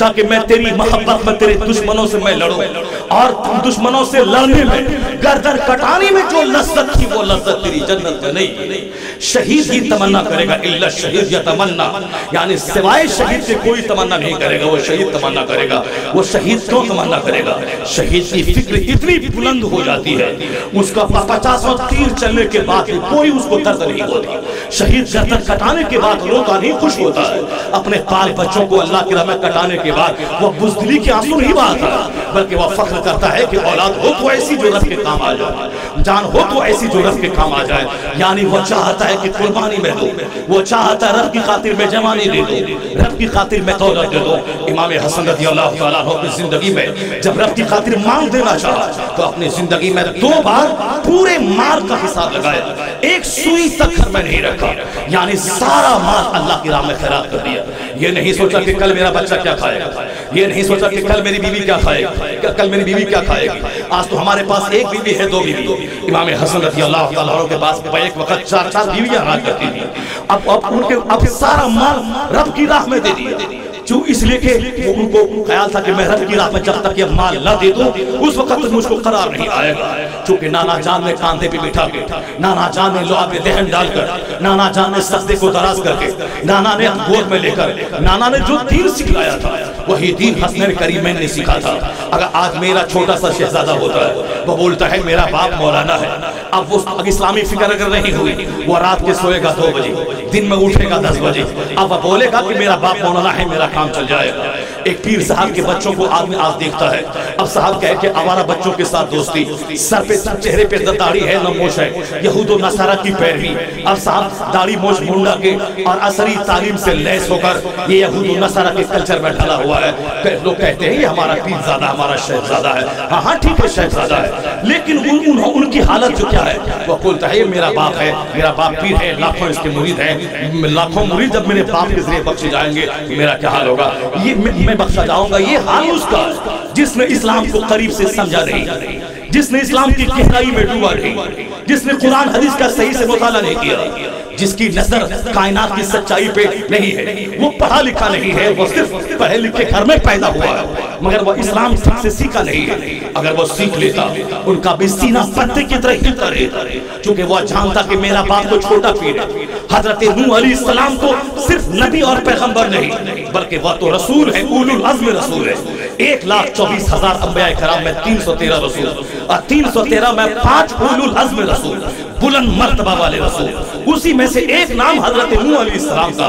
تاکہ میں تیری محبت میں تیرے دشمنوں سے میں لڑوں، اور دشمنوں سے لڑنے میں گردن کٹانے میں جو لذت تھی وہ لذت تیری جنت میں نہیں۔ شہید ہی تمنا کرے گا، الا الشہید یتمنا، یعنی سوائے شہید سے کوئی تمنا نہیں کرے گا، وہ شہید تمنا کرے گا۔ وہ شہید کیوں تمنا کرے گا؟ شہید کی فکر اتنی بلند ہو جاتی ہے، اس کا 50 تیر چلنے کے بعد کوئی اس کو درد نہیں ہوتا۔ شہید گردن کٹانے کے بعد روتا نہیں، خوش ہوتا ہے۔ اپنے بال بچوں کو اللہ کی راہ میں کٹانے کے بعد وہ بزدلی کے آنسو نہیں بہاتا، بلکہ وہ فخر کرتا ہے کہ اولاد ہو تو ایسی جو رب کے کام آ جائے، جان ہو تو ایسی جو رب کے کام آ جائے۔ یعنی وہ چاہتا ہے کہ قربانی میں دوں، وہ چاہتا ہے رب کی خاطر میں جوانی دے دوں، رب کی خاطر میں دولت دے دوں۔ امام حسن رضی اللہ تعالیٰ عنہ کی زندگی میں جب رب کی خاطر مال دینا چاہا تو اپنی زندگی میں 2 بار پورے مال کا حساب لگایا، ایک سوئی تک گھر میں نہیں رکھا، یعنی سارا مال اللہ کی راہ میں خیرات کر دیا۔ یہ نہیں سوچا کہ کل میرا بچہ کیا کھائے گا، یہ نہیں سوچا کہ کل میری بیوی کیا کھائے گی، کل میری بیوی کیا کھائے گی۔ آج تو ہمارے پاس ایک بیوی ہے، 2 بیوی۔ امام حسن رضی اللہ تعالیٰ عنہ کے پاس ایک وقت 4 بیویاں رہا کرتی تھی۔ اب سارا مال رب کی راہ میں دے دیا، کیوں؟ اس لیے کہ ان کو خیال تھا کہ میں رب کی راہ میں جب تک یہ مال نہ دے دوں اس وقت مجھ کو قرار نہیں آئے گا۔ چونکہ نانا جان نے کاندھے پہ بٹھا کے، نانا جان نے لعاب دہن ڈال کر، نانا جان نے سجدے کو دراز کر کے، نانا نے گود میں لے کر، نانا نے جو دین سکھلایا تھا وہی دین حسن کریمین نے سکھا تھا۔ اگر آج میرا چھوٹا سا شہزادہ ہوتا ہے، وہ بولتا ہے میرا باپ مولانا ہے، اب وہ اسلامی فکر اگر نہیں ہوئی، وہ رات کے سوئے گا 2 بجے، دن میں اٹھے گا 10 بجے، اب وہ بولے گا کہ میرا باپ مولانا ہے، میرا کام چل جائے گا۔ ایک پیر صاحب کے بچوں کو آدمی آج دیکھتا ہے، اب صاحب کہے کہ آوارہ بچوں کے ساتھ دوستی، سر پہ چہرے پہ داڑھی ہے نموش ہے، یہود و نصارہ کی پیروی۔ اب صاحب داڑھی موچ منڈا کے اور عصری تعلیم سے لیس ہو کر یہ یہود و نصارہ کے کلچر میں ڈھلا ہوا ہے۔ لوگ کہتے ہیں یہ ہمارا پیر زادہ، ہمارا شہزادہ ہے۔ ہاں ٹھیک ہے شہزادہ ہے، لیکن ان کی حالت جو کیا ہے، وہ بولتا ہے یہ میرا باپ ہے، میرا باپ پیر ہے، لاکھوں اس کے مرید ہیں، لاکھوں مرید جب میرے باپ کے ذریعے بخشے جائیں گے میرا کیا حال ہوگا، یہ میں بخشا جاؤں گا۔ یہ حال اس کا جس نے اسلام کو قریب سے سمجھا نہیں، جس نے اسلام کی گہرائی میں ڈوبا نہیں، جس نے قرآن حدیث کا صحیح سے مطالعہ نہیں کیا، جس کی نظر کائنات کی سچائی پہ نہیں ہے، وہ پڑھا لکھا نہیں ہے، وہ صرف پڑھے لکھے گھر میں پیدا ہوا ہے مگر وہ اسلام سے سیکھا نہیں ہے۔ اگر وہ سیکھ لیتا ان کا بھی سینہ پتے کی طرح ہلتا رہتا، چونکہ وہ جانتا کہ میرا باپ تو چھوٹا پیر ہے۔ حضرت نوح علیہ السلام تو صرف نبی اور پیغمبر نہیں بلکہ وہ تو رسول ہے، اولو العزم رسول ہے۔ 1,24,000 انبیاء کرام میں 313 رسول، اور 313 میں 5 اولو العزم رسول، بلند مرتبہ والے رسول۔ اسی میں سے ایک نام حضرت نوح علیہ السلام کا۔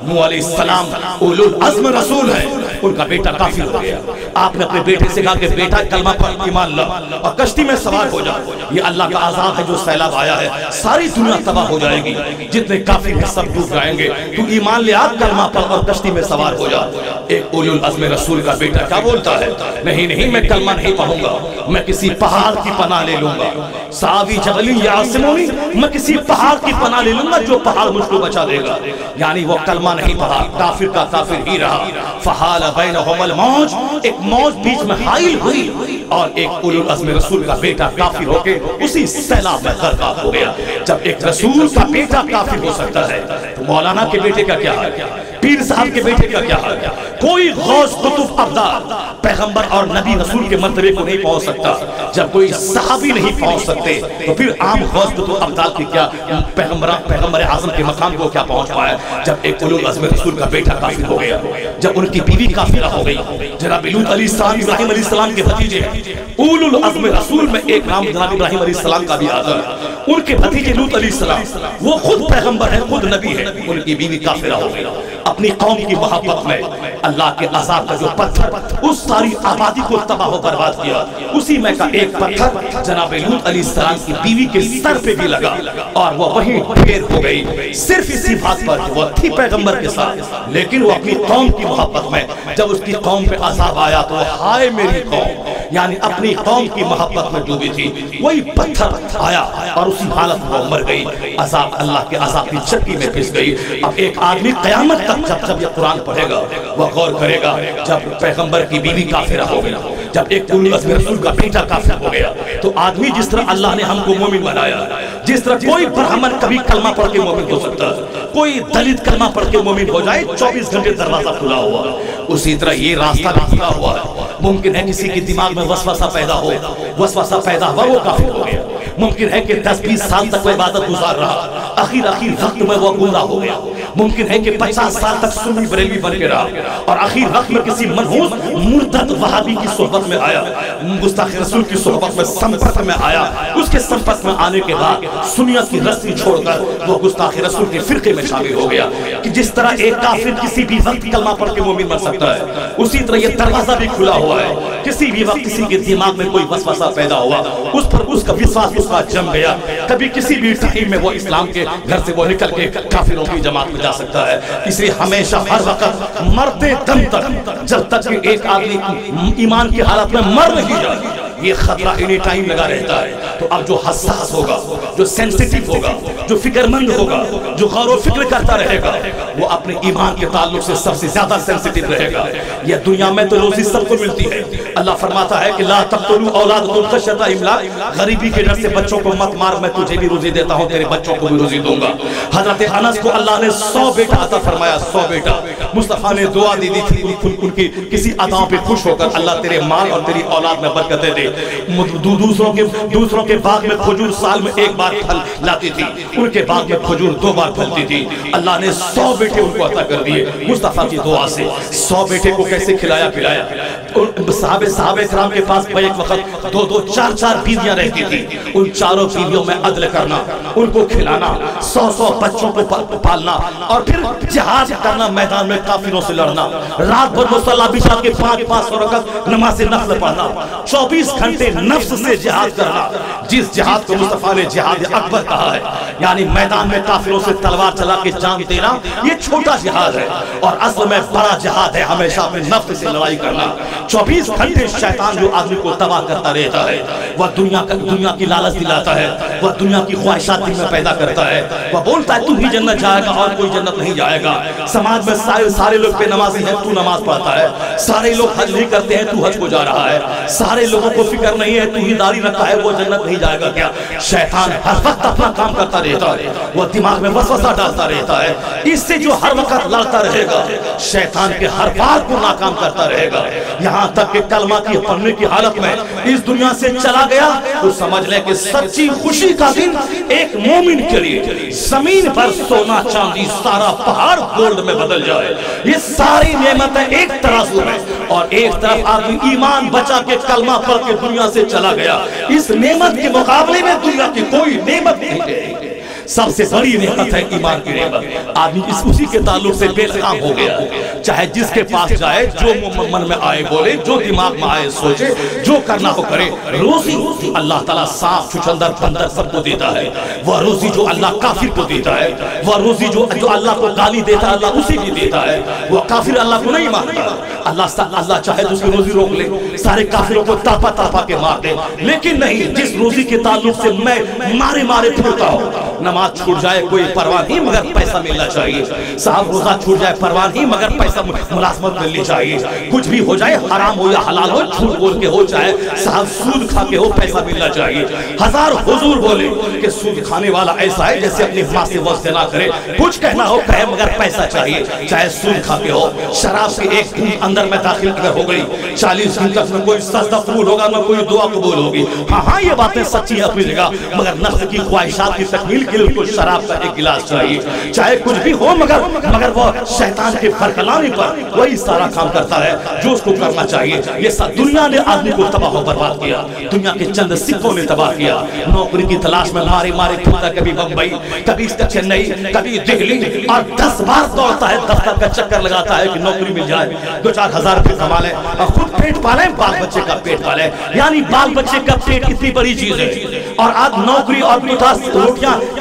نوح علیہ السلام اولو العزم رسول ہے، ان کا بیٹا کافر ہو گیا۔ آپ نے اپنے بیٹے سے کہا کہ بیٹا کلمہ پر ایمان لا اور کشتی میں سوار ہو جا، یہ اللہ کا عذاب ہے جو سیلاب آیا ہے، ساری دنیا تباہ ہو جائے گی، جتنے کافر ہیں سب ڈوب جائیں گے، تو ایمان لے آ کلمہ پر اور کشتی میں سوار ہو جا۔ ایک اولو العزم رسول کا بیٹا کیا بولتا ہے؟ نہیں میں کلمہ نہیں پڑھوں گا، میں کسی پہاڑ کی پناہ لے لوں گا، ساوی جبل یعصمنی، میں کسی پہاڑ کی پناہ لے لوں گا جو پہاڑ مجھ کو بچا دے گا۔ یعنی وہ کلمہ نہیں پڑھا، کافر کا کافر ہی رہا۔ فحال بینہم الموج، ایک موج بیچ میں حائل ہوئی اور ایک اولو العزم رسول کا بیٹا کافر ہو کے اسی سیلاب میں غرق ہو گیا۔ جب ایک رسول کا بیٹا کافر ہو سکتا ہے تو مولانا کے بیٹے کا کیا حال ہے، پیر صاحب کے بیٹے کا کیا حال ہے؟ کوئی غوث قطب ابدال پیغمبر اور نبی رسول کے مرتبے کو نہیں پہنچ سکتا، جب کوئی صحابی نہیں پہنچ سکتے تو پھر عام غوث قطب ابدال کی کیا پیغمبر اعظم کے مقام کو کیا پہنچ پایا؟ جب ایک اولو العزم رسول کا بیٹا کافر ہو گیا، جب ان کی بیوی کافرہ ہو گئی۔ جناب لوط علیہ السلام ابراہیم علیہ السلام کے بھتیجے، اولو العزم رسول میں ایک نام جناب ابراہیم علیہ السلام کا بھی آتا ہے۔ ان کے بھتیجے لوط علیہ السلام وہ خود پیغمبر ہیں، خود نبی ہیں، ان کی بیوی کافرہ ہو گئی۔ اپنی قوم کی محبت میں اللہ کے عذاب کا جو پتھر اس ساری آبادی کو تباہ و برباد کیا، اسی میں کا ایک پتھر جناب لوط علیہ السلام کی بیوی کے سر پہ بھی لگا اور وہ وہیں ڈھیر ہو گئی، صرف اسی بات پر وہ تھی پیغمبر کے ساتھ، لیکن وہ اپنی قوم کی محبت میں جب اس کی قوم پہ عذاب آیا تو ہائے میری قوم، یعنی اپنی قوم کی محبت میں ڈوبی تھی، وہی پتھر آیا اور اسی حالت میں مر گئی، عذاب اللہ کے عذاب کی چکی میں پھنس گئی۔ اب ایک آدمی قیامت تک جب یہ قرآن پڑھے گا وہ غور کرے گا، جب پیغمبر کی بیوی کافرہ ہو گئی، جب ایک رسول کا بیٹا کافر ہو گیا تو آدمی جس طرح اللہ نے ہم کو مومن بنایا، جس طرح کوئی برہمن کبھی کلمہ پڑھ کے مومن ہو سکتا ہے، کوئی دلت کلمہ پڑھ کے مومن ہو جائے، 24 گھنٹے دروازہ کھلا ہوا ہے، اسی طرح یہ راستہ بھی کھلا ہوا ہے۔ ممکن ہے کسی کے دماغ میں وسوسہ پیدا ہو، وسوسہ پیدا ہوا وہ کافر ہو گیا۔ ممکن ہے کہ 10-20 سال تک وہ عبادت گزار رہا، آخر وقت میں وہ گمراہ ہو گیا۔ ممکن ہے کہ 50 سال تک سنی بریلوی بن کے رہا اور آخر وقت میں کسی منحوس مرتد وہابی کی صحبت میں آیا، گستاخ رسول کی صحبت میں سمپرک میں آیا۔ اس کے سمپرک میں آنے کے بعد سنیت کی رسی چھوڑ کر وہ گستاخ رسول کے فرقے میں شامل ہو گیا۔ کہ جس طرح ایک کافر کسی بھی وقت کلمہ پڑھ کے مومن بن سکتا ہے، اسی طرح یہ دروازہ بھی کھلا ہوا ہے۔ کسی بھی وقت کسی کے دماغ میں کوئی وسوسہ پیدا ہوا، اس پر اس کا وشواس اس کا جم گیا، کبھی کسی بھی ٹائم میں وہ اسلام کے گھر سے وہ نکل کے کافروں کی جماعت میں جا سکتا ہے۔ اس لیے ہمیشہ ہر وقت مرتے دم تک، جب تک کہ ایک آدمی ایمان کی حالت میں مر نہیں جائے، یہ خطرہ اینی ٹائم لگا رہتا ہے۔ تو اب جو حساس ہوگا، جو سینسیٹیو ہوگا، جو فکر مند ہوگا، جو غور و فکر کرتا رہے گا، وہ اپنے ایمان کے تعلق سے سب سے زیادہ سینسیٹیو رہے گا۔ یہ دنیا میں تو روزی سب کو ملتی ہے، اللہ فرماتا ہے کہ لا تقتلوا اولادکم خشیۃ املاق، غریبی کے ڈر سے بچوں کو مت مار، میں تجھے بھی روزی دیتا ہوں، تیرے بچوں کو بھی روزی دوں گا۔ حضرت انس کو اللہ نے 100 بیٹا عطا فرمایا، 100 بیٹا۔ مصطفیٰ نے دعا دی تھی ان کی کسی اداؤں پہ خوش ہو کر، اللہ تیرے مال اور تیری اولاد میں برکت دے دے۔ دوسروں کے باغ میں کھجور سال میں ایک بار پھل لاتی تھی، ان کے باغ میں کھجور 2 بار پھلتی تھی۔ اللہ نے 100 بیٹے ان کو عطا کر دیے مصطفیٰ کی دعا سے۔ 100 بیٹے کو کیسے کھلایا پلایا؟ صحابہ کرام کے پاس ایک وقت 2-2 4-4 بیویاں رہتی تھی، ان چاروں بیویوں میں عدل کرنا، ان کو کھلانا، 100 بچوں کو پالنا، اور پھر جہاد کرنا، میدان میں کافروں سے لڑنا، رات بھر مصلی بچھا کے 500 رکعت نماز نفل پڑھنا، 24 گھنٹے نفس سے جہاد کرنا، جس جہاد کو مصطفیٰ نے جہاد اکبر کہا ہے، یعنی میدان میں کافروں سے تلوار چلا کے جان دینا، یہ چھوٹا جہاد ہے، اور اصل میں بڑا جہاد ہے ہمیشہ اپنے نفس سے لڑائی کرنا۔ 24 گھنٹے شیطان جو آدمی کو تباہ کرتا رہتا ہے، وہ دنیا کی لالچ دلاتا ہے، وہ دنیا کی خواہشات دل میں پیدا کرتا ہے، وہ بولتا ہے تو ہی جنت جائے گا اور کوئی جنت نہیں جائے گا۔ سماج میں سارے لوگ بے نمازی ہیں، تو نماز پڑھتا ہے، سارے لوگ حج نہیں کرتے ہیں، تو حج کو جا رہا ہے، سارے لوگوں کو فکر نہیں ہے، تو ہی داڑھی رکھا ہے، وہ جنت نہیں جائے گا کیا؟ شیطان ہر وقت اپنا کام کرتا رہتا ہے، وہ دماغ میں وسوسہ ڈالتا رہتا ہے، اس سے جو ہر وقت لڑتا رہے گا، شیطان کے ہر بات کو ناکام کرتا رہے گا، یہاں تک کہ کلمہ کی پڑھنے کی حالت میں اس دنیا سے چلا گیا تو سمجھ لے کہ سچی خوشی کا دن ایک مومن کے لیے زمین پر سونا چاندی سارا پہاڑ گولڈ میں بدل جائے۔ یہ ساری نعمتیں ایک ترازو میں، اور ایک طرف آدمی ایمان بچا کے کلمہ پڑھ کے دنیا سے چلا گیا، اس نعمت کے مقابلے میں دنیا کی کوئی نعمت نہیں ہے۔ سب سے بڑی نعمت ہے ایمان کی نعمت۔ آدمی اسی کے تعلق سے بے لگام ہو گیا، چاہے جس کے پاس جائے، جو من میں آئے بولے، جو دماغ میں آئے سوچے، جو کرنا ہو کرے۔ روزی اللہ تعالیٰ صاف چچندر بندر سب کو دیتا ہے، وہ روزی جو اللہ کافر کو دیتا ہے، وہ روزی جو اللہ کو گالی دیتا ہے اللہ اسی کی دیتا ہے، وہ کافر اللہ کو نہیں مانتا۔ اللہ چاہے تو اس کی روزی روک لے، سارے کافروں کو تڑپا کے مار دے، لیکن نہیں، جس روزی کے تعلق سے میں مارے پھرتا ہوں، نماز چھوٹ جائے کوئی پرواہ نہیں مگر پیسہ ملنا چاہیے، صاحب روزہ چھوٹ جائے پرواہ نہیں مگر پیسہ ملازمت ملنی چاہیے، کچھ بھی ہو جائے حرام ہو یا حلال ہو، جھوٹ بول کے ہو چاہے صاحب سود کھا کے ہو، پیسہ ملنا چاہیے۔ ہزار حضور بولے کہ سود کھانے والا ایسا ہے جیسے اپنی ماں سے وصل نہ کرے، کچھ کہنا ہو کہے مگر پیسہ چاہیے، چاہے سود کھا کے ہو۔ شراب سے ایک بوند اندر میں داخل اگر ہو گئی، 40 دن تک نہ کوئی سجدہ قبول ہوگا نہ کوئی دعا قبول ہوگی۔ ہاں یہ باتیں سچی ہیں اپنی جگہ، مگر نفس کی خواہشات کی تکمیل کے لیے کو شراب کا ایک گلاس چاہیے، چاہے کچھ بھی ہو مگر وہ شیطان کے فرقلانے پر وہی سارا کام کرتا ہے جو اس کو کرنا چاہیے۔ یہ دنیا نے آدمی کو تباہ و برباد کیا، دنیا کے چند سکھوں نے تباہ کیا، نوکری کی تلاش میں مارے پھرتا، کبھی بمبئی، کبھی چنئی، کبھی دہلی، اور 10 بار دوڑتا ہے، دفتر کا چکر لگاتا ہے کہ نوکری مل جائے، 2-4 ہزار روپے کما لیں اور خود پیٹ پالیں، بال بچے کا پیٹ پالیں، یعنی بال بچے کا پیٹ اتنی بڑی چیز ہے، اور آج نوکری اور روٹیاں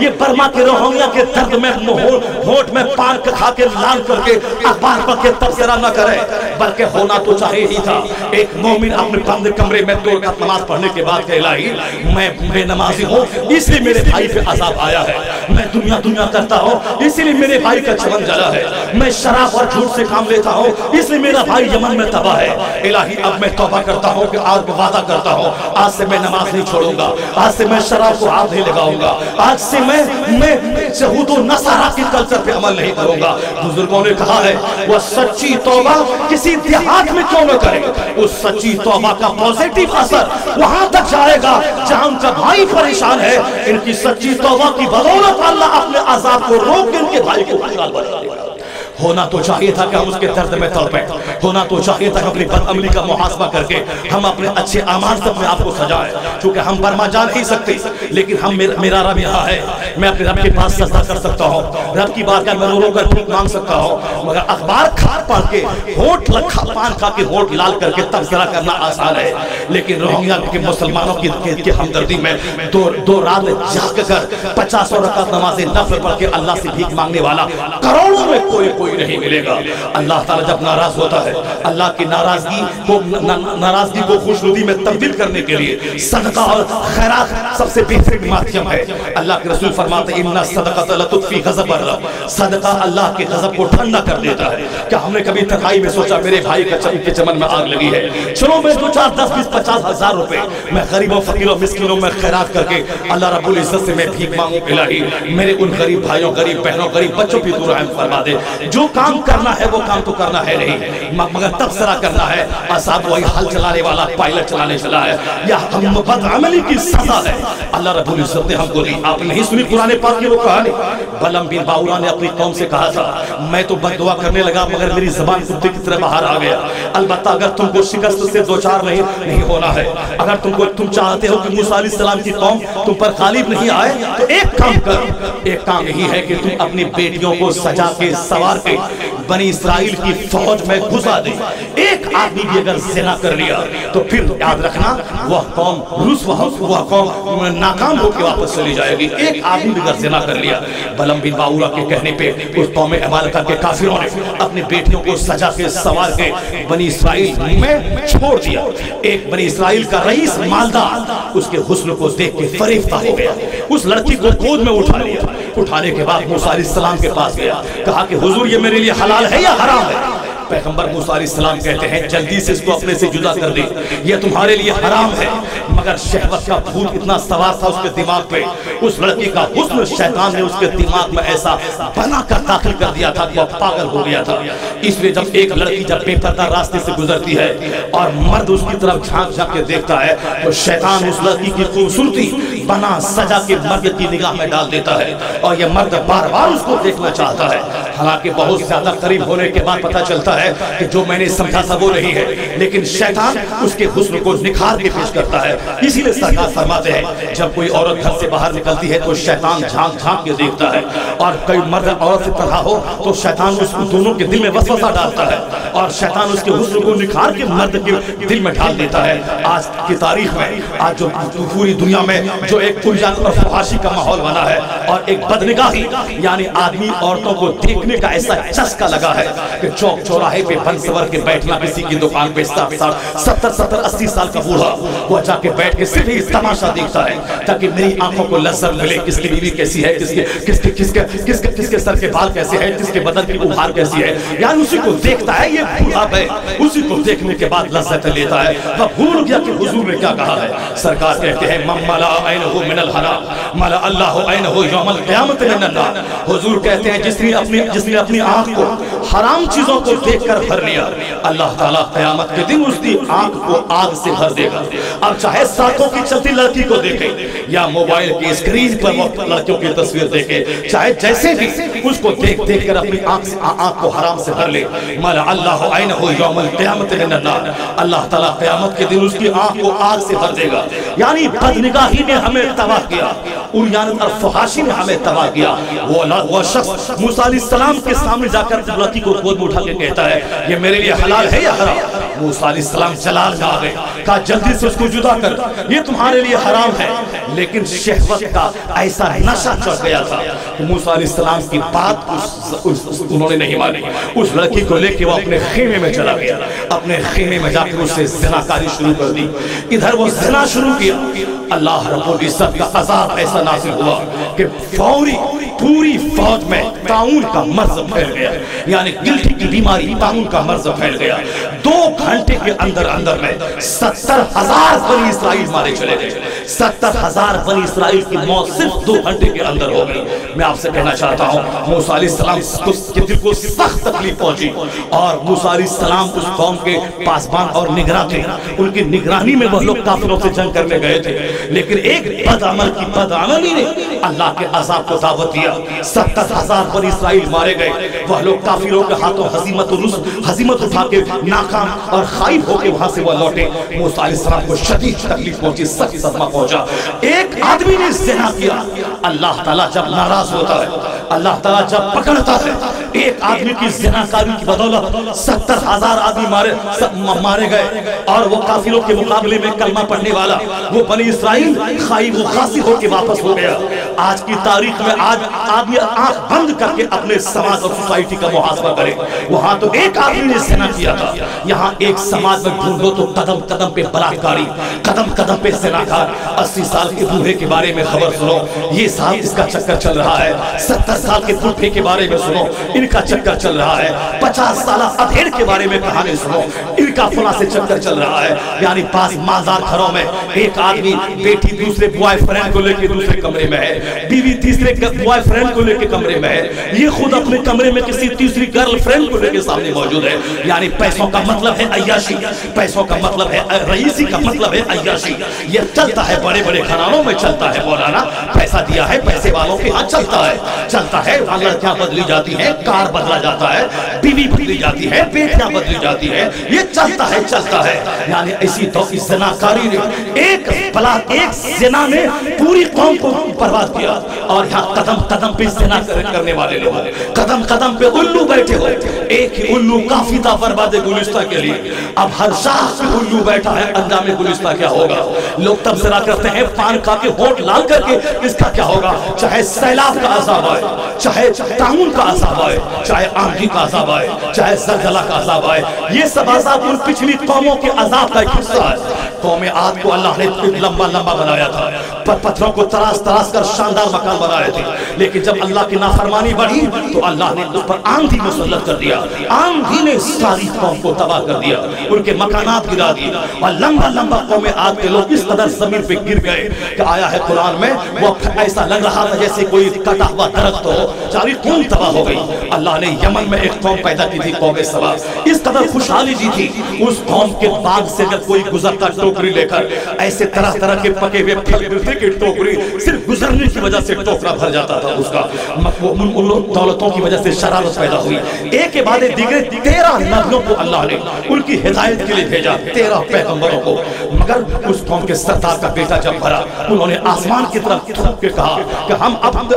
یہ برما کے روحانیہ کے درد میں ہونٹ میں پان کھا کے لال کر کے اخبار پڑھ کے تبصرہ نہ کرے، بلکہ ہونا تو چاہے ہی تھا ایک مومن اپنے بند کمرے میں 2 رکعت نماز پڑھنے کے بعد کہ الہی میں بے نمازی ہوں اس لیے میرے بھائی پہ عذاب آیا ہے، میں دنیا کرتا ہوں اسی لیے میرے بھائی کا چمن جلا ہے، میں شراب اور جھوٹ سے کام لیتا ہوں اس لیے میرا بھائی یمن میں تباہ ہے، الہی اب میں توبہ کرتا ہوں کہ آج وعدہ کرتا ہوں آج سے میں نماز نہیں چھوڑوں گا، آج سے میں شراب کو ہاتھ نہیں لگاؤں گا، آج سے میں یہود و نصارہ کی کلچر پہ عمل نہیں کروں گا۔ بزرگوں نے کہا ہے وہ سچی توبہ کسی دیہات میں کیوں نہ کرے، اس سچی توبہ کا پازیٹیو اثر وہاں تک جائے گا جہاں ان کا بھائی پریشان ہے، ان کی سچی توبہ کی بدولت اللہ اپنے عذاب کو روک کے ان کے بھائی کو خوشحال بنا دے گا۔ ہونا تو چاہیے تھا کہ ہم اس کے درد میں تڑپیں، ہونا تو چاہیے تھا کہ اپنی بدعملی کا محاسبہ کر کے ہم اپنے اچھے اعمال سے اپنے آپ کو سجائیں، چونکہ ہم برما جا نہیں سکتے لیکن ہم میرا رب یہاں ہے، میں اپنے رب کے پاس سجدہ کر سکتا ہوں، رب کی بارگاہ میں رو رو کر بھیک مانگ سکتا ہوں، مگر اخبار کھا پڑھ کے ہونٹ لکھا پان کھا کے ہونٹ لال کر کے تبصرہ کرنا آسان ہے، لیکن روہنگیا کے مسلمانوں کی ہمدردی میں دو رات جاگ کر 50 رکعت نماز نفل پڑھ کے اللہ سے بھیک مانگنے والا کروڑوں میں کوئی نہیں ملے گا۔ اللہ تعالیٰ جب ناراض ہوتا ہے اللہ کی ناراضگی کو خوشنودی میں تبدیل کرنے کے لیے صدقہ اور خیرات سب سے بہترین مادھیم ہے۔ اللہ کے رسول فرماتے ہیں ان الصدقۃ لتطفی غضب الرب، صدقہ اللہ کے غضب کو ٹھنڈا کر دیتا ہے۔ کیا ہم نے کبھی تنہائی میں سوچا میرے بھائی کے چمن میں آگ لگی ہے، چلو میں 2 4 10 20 50 ہزار روپے میں غریبوں فقیروں مسکینوں میں خیرات کر کے اللہ رب العزت سے میں بھیک مانگوں، الہی میرے ان غریب بھائیوں غریب بہنوں غریب بچوں کی تو رحم فرما دے، جو کام کرنا ہے وہ کام تو کرنا ہے نہیں مگر تبصرہ کرنا ہے، آساد وہی حل چلانے والا پائلٹ چلانے چلا ہے، یا ہم بدعملی کی سزا ہے اللہ رب العزت نے ہم کو دی۔ آپ نے نہیں سنی قرآن پاک کی وہ کہانی، بلم بن باورا نے اپنی قوم سے کہا تھا میں تو بد دعا کرنے لگا مگر میری زبان کتے کی طرح باہر آ گیا، البتہ اگر تم کو شکست سے دوچار نہیں ہونا ہے، اگر تم چاہتے ہو کہ موسیٰ علیہ السلام کی قوم تم پر غالب نہیں آئے تو ایک کام کر، ایک کام یہی ہے کہ تم اپنی بیٹیوں کو سجا کے سوار کے بنی اسرائیل کی فوج میں گھسا دے، ایک آدمی بھی اگر زنا کر لیا تو پھر یاد رکھنا وہ قوم ناکام ہو کے واپس چلی جائے گی، ایک آدمی بھی اگر زنا کر لیا۔ بلم بن باورا کے کہنے پہ اس قوم عمالقہ کے کافروں نے اپنی بیٹیوں کو سجا کے سوار کے بنی اسرائیل میں چھوڑ دیا، ایک بنی اسرائیل کا رئیس مالدار اس کے حسن کو دیکھ کے فریفتہ ہو گیا، اس لڑکی کو گود میں اٹھا لیا، اٹھانے کے بعد موسیٰ علیہ السلام کے پاس گیا، کہا کہ حضور یہ میرے لیے حلال ہے یا حرام ہے؟ پیغمبر موسیٰ علیہ السلام کہتے ہیں جلدی سے اس کو اپنے سے جدا کر دے، یہ تمہارے لیے حرام ہے، مگر شہوت کا بھوت اتنا سوار تھا اس کے دماغ پہ، اس لڑکی کا حسن شیطان نے اس کے دماغ میں ایسا بنا کر داخل کر دیا تھا کہ وہ پاگل ہو گیا تھا۔ اس لیے جب ایک لڑکی جب بے پردہ راستے سے گزرتی ہے اور مرد اس کی طرف جھانک جھانک کے دیکھتا ہے تو شیطان اس لڑکی کی خوبصورتی بنا سجا کے مرد کی نگاہ میں ڈال دیتا ہے اور یہ مرد بار بار اس کو دیکھنا چاہتا ہے، حالانکہ بہت زیادہ قریب ہونے کے بعد پتہ چلتا ہے کہ جو میں نے سمجھا تھا وہ نہیں ہے، لیکن شیطان اس کے حسن کو نکھار کے پیش کرتا ہے۔ اسی لیے سرکار فرماتے ہیں جب کوئی عورت گھر سے باہر نکلتی ہے تو شیطان جھانک جھانک کے دیکھتا ہے، اور کوئی مرد عورت سے تنہا ہو تو شیطان اس دونوں کے دل میں وسوسہ ڈالتا ہے اور شیطان اس کے حسن کو نکھار کے مرد کے دل میں ڈال دیتا ہے۔ آج کی تاریخ میں آج جو پوری دنیا میں جو ایک پرجان اور فحاشی کا ماحول بنا ہے اور ایک بدنگاہی یعنی آدمی عورتوں کو دیکھنے کا ایسا چسکا لگا ہے کہ چوک چوراہے پہ بن سور کے بیٹھنا کسی کی دکان پہ 70 80 سال کا بوڑھا وہ جا کے بیٹھ کے صرف ہی تماشا دیکھتا ہے تاکہ میری آنکھوں کو لذت ملے، کس کی بیوی کیسی ہے، کس کے سر کے بال کیسے ہیں، کس کے بدن کی اُبھار کیسی ہے، یعنی اسی کو دیکھتا ہے، یہ بوڑھا ہے اسی کو دیکھنے کے بعد لذت لیتا ہے۔ وہ بھول گیا کہ حضور نے کیا کہا ہے، سرکار کہتے ہیں من ملا عینہ من الحرام ملا اللہ عینہ یوم القیامت من النار، حضور کہتے ہیں جس نے اپنی آنکھ کو حرام چیزوں کو دیکھ کر بھر لیا اللہ تعالیٰ قیامت کے دن اس کی آنکھ کو آگ سے بھر دے گا۔ اب چاہے سڑکوں کی چلتی لڑکی کو دیکھے یا موبائل کی اسکرین پر وہ لڑکیوں کی تصویر دیکھے، چاہے جیسے بھی اس کو دیکھ کر اپنی آنکھ کو حرام سے بھر لے، مالا اللہ عینہ یوم القیامت من النار، اللہ تعالیٰ قیامت کے دن اس کی آنکھ کو آگ سے بھر دے گا۔ یعنی بدنگاہی نے ہمیں تباہ کیا، عریانت اور فحاشی نے ہمیں تباہ کیا۔ وہ شخص موسیٰ علیہ السلام کے سامنے جا کر لڑکی کو گود میں اٹھا کے کہتا ہے یہ میرے لیے حلال ہے یا حرام؟ موسیٰ علیہ السلام جلال میں آ گئے، کہا جلدی سے اس کو جدا کر، یہ تمہارے لیے حرام ہے۔ لیکن شہوت کا ایسا نشہ چڑھ گیا تھا کہ موسیٰ علیہ السلام کی بات انہوں نے نہیں مانی۔ اس لڑکی کو لے کے وہ اپنے خیمے میں چلا گیا، اپنے خیمے میں جا کر اس سے زناکاری شروع کر دی۔ ادھر وہ زنا شروع کیا، اللہ رب العزت کا عذاب ایسا نازل ہوا کہ فوری پوری فوج میں طاعون کا مرض پھیل گیا، یعنی گلٹی کی بیماری طاعون کا مرض پھیل گیا۔ 2 گھنٹے کے اندر میں 70,000 بنی اسرائیل مارے چلے گئے۔ 70,000 بنی اسرائیل کی موت صرف 2 گھنٹے کے اندر ہو گئی۔ میں آپ سے کہنا چاہتا ہوں موسیٰ علیہ السلام کے دل کو سخت تکلیف پہنچی، اور موسیٰ علیہ السلام اس قوم کے پاسبان اور نگراں تھے، ان کی نگرانی میں وہ لوگ کافروں سے جنگ کرنے گئے تھے، لیکن ایک بدعمل کی بدعملی نے اللہ کے عذاب کو دعوت دیا۔ 70,000 بنی اسرائیل مارے گئے، وہ لوگ کافروں کے ہاتھوں ہزیمت اٹھا کے ناکام اور خائب ہو کے وہاں سے وہ لوٹے۔ موسیٰ علیہ السلام کو شدید تکلیف پہنچی، سخت صدمہ پہنچا۔ ایک آدمی نے زنا کیا، اللہ تعالیٰ جب ناراض ہوتا ہے، اللہ تعالیٰ جب پکڑتا ہے، ایک آدمی کی زناکاری کی بدولت 70,000 آدمی مارے گئے، اور وہ کافروں کے مقابلے میں کلمہ پڑھنے والا وہ بنی اسرائیل خائب و خاسر ہو کے واپس ہو گیا۔ آج کی تاریخ میں آج آدمی آنکھ بند کر کے اپنے سماج اور سوسائٹی کا محاسبہ کرے، وہاں تو ایک آدمی نے زنا کیا تھا، یہاں ایک سماج میں ڈھونڈو تو قدم قدم پہ بلاکاری، قدم قدم پہ زناکار۔ 80 سال کے بوڑھے کے بارے میں خبر سنو، یہ سال اس کا چکر چل رہا ہے۔ 70 سال کے بوڑھے کے بارے میں سنو، ان کا چکر چل رہا ہے۔ 50 سالہ ادھیڑ کے بارے میں کہانی سنو، ان کا فلاں سے چکر چل رہا ہے۔ یعنی بعض مالدار گھروں میں ایک آدمی بیٹی دوسرے بوائے فرینڈ کو لے کے دوسرے کمرے میں ہے، بیوی تیسرے بوائے فرینڈ کو لے کے کمرے میں ہے، یہ خود اپنے کمرے میں کسی تیسری گرل فرینڈ کو لے کے سامنے موجود ہے۔ یعنی پیسوں کا مطلب ہے عیاشی، پیسوں کا مطلب ہے رئیسی کا مطلب ہے عیاشی۔ یہ چلتا ہے بڑے بڑے گھرانوں میں، چلتا ہے مولانا، پیسہ دیا ہے پیسے والوں کے ہاں چلتا ہے۔ لڑکیاں بدلی جاتی ہیں، کار بدلا جاتا ہے، بیوی بدلی جاتی ہے، بیٹیاں بدلی جاتی ہے، یہ چلتا ہے۔ یعنی اسی تو زناکاری نے ایک زنا نے پوری قوم کو برباد کیا، اور یہاں قدم قدم پہ زنا کرنے والے لوگ، قدم قدم پہ الو بیٹھے ہو۔ ایک ہی الو کافی تھا برباد گلستہ کے لیے، اب ہر شاخ پہ الو بیٹھا ہے، انجام گلستہ کیا ہوگا؟ لوگ تبصرہ کرتے ہیں پان کھا کے ہونٹ لال کر کے اس کا کیا ہوگا؟ چاہے سیلاب کا عذاب آئے، چاہے طاعون کا عذاب آئے، چاہے آندھی کا عذاب آئے، چاہے زلزلہ کا عذاب آئے، یہ سب عذاب ان پچھلی قوموں کے عذاب کا ایک حصہ ہے۔ قوم عاد کو اللہ نے لمبا بنایا تھا، پتھروں کو تراش کر شاندار مکان بنائے تھے، لیکن جب اللہ کی نافرمانی بڑھی تو اللہ نے اس پر آندھی مسلط کر دیا، آندھی نے ساری قوم کو تباہ کر دیا، ان کے مکانات گرا دیے، اور لمبا قوم عاد کے لوگ اس قدر زمین پہ گر گئے کہ آیا ہے قرآن میں، وہ ایسا لگ رہا تھا جیسے کوئی کٹا ہوا درخت ہو، ساری قوم تباہ ہو گئی۔ اللہ نے یمن میں ایک قوم پیدا کی تھی، قوم سبا، اس قدر خوشحالی دی تھی، اس قوم کے باغ سے جب کوئی گزرتا ٹوکری لے کر، ایسے طرح کے پکے ہوئے پھل ملتے کہ ٹوکری صرف گزرنے کی وجہ سے ٹوکرا بھر جاتا تھا اس کا، ان دولتوں کی وجہ سے شرارت پیدا ہوئی۔ ایک کے بعد دیگر 13 نبیوں کو اللہ نے ان کی ہدایت کے لیے بھیجا، 13 پیغمبروں کو، مگر اس قوم کے سردار کا بیٹا جب بھرا، انہوں نے آسمان کی طرف تھوک کے کہا کہ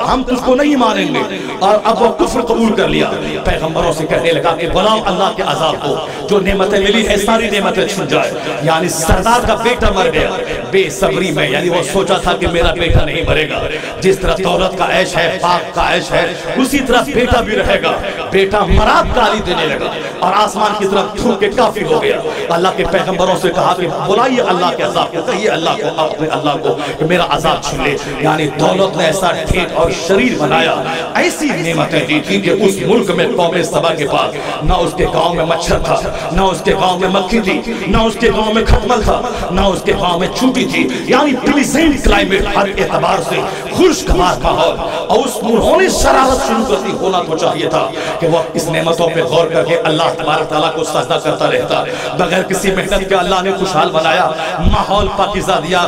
ہم تجھ کو نہیں مانیں گے، اور اب وہ کفر قبول کر لیا۔ پیغمبروں سے کہنے لگا کہ بلاؤ اللہ کے عذاب کو، جو نعمتیں ملی ہے ساری نعمتیں چھن جائے۔ یعنی سردار کا بیٹا مر گیا بے صبری میں، یعنی وہ سوچا تھا کہ میرا بیٹا نہیں مرے گا، جس طرح دولت کا عیش ہے، پاک کا عیش ہے، اسی طرح بیٹا بھی رہے گا۔ بیٹا مرا گالی دینے لگا اور آسمان کی طرف تھوک کے کافر ہو گیا۔ اللہ کے پیغمبروں سے کہا کہ بلائیے اللہ کے عذاب کو، کہیے اللہ کو، اپنے اللہ کو کہ میرا عذاب چھن لے۔ یعنی دولت نے ایسا ٹھیٹ اور شریر بنایا، ایسی نعمتیں دی تھی کہ اس ملک میں قوم سبا کے پاس نہ اس کے گاؤں میں مچھر تھا، نہ اس کے گاؤں میں مکھی تھی، نہ اس کے گاؤں میں کھٹمل تھا، نہ اس کے گاؤں میں چونٹی تھی۔ یعنی پلیزنٹ کلائمیٹ، ہر اعتبار سے خوشگوار ماحول، اور اس انہوں نے شرارت شروع کر دی۔ ہونا تو چاہیے تھا کہ وہ اس نعمتوں پہ غور کر کے اللہ تبارک تعالیٰ کو سجدہ کرتا رہتا، بغیر کسی محنت کے اللہ نے خوشحال بنایا، ماحول پاکیزہ دیا،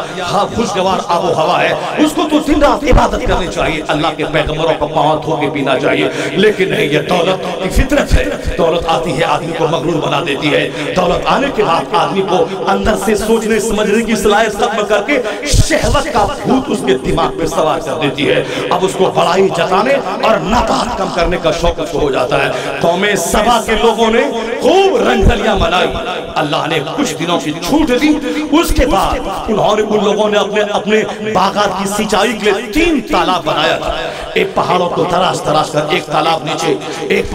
خوشگوار آب و ہوا ہے، اس کو تو دن رات عبادت کرنی چاہیے، اللہ کے پیغمبروں کو پاؤں دھو کے پینا چاہیے۔ لیکن نہیں، یہ دولت کی فطرت ہے، دولت آتی ہے آدمی کو مغرور بنا دیتی ہے، دولت آنے کے بعد آدمی کو اندر سے سوچنے سمجھنے کی صلاحیت ختم کر کے شہوت کا بھوت اس کے دماغ پہ سوار کر دیتی ہے، اب اس کو بڑائی جتانے اور ناپاک کم کرنے کا شوق اس کو ہو جاتا ہے۔ قوم سبا کے لوگوں نے خوب رنگلیاں منائی، اللہ نے کچھ دنوں کی چھوٹ دی. اس کے بعد انہوں نے ان لوگوں نے اپنے باغات کی سینچائی کے لیے 3 تالاب بنایا تھا. ایک پہاڑوں کو تراش کر, ایک تالاب نیچے, ایک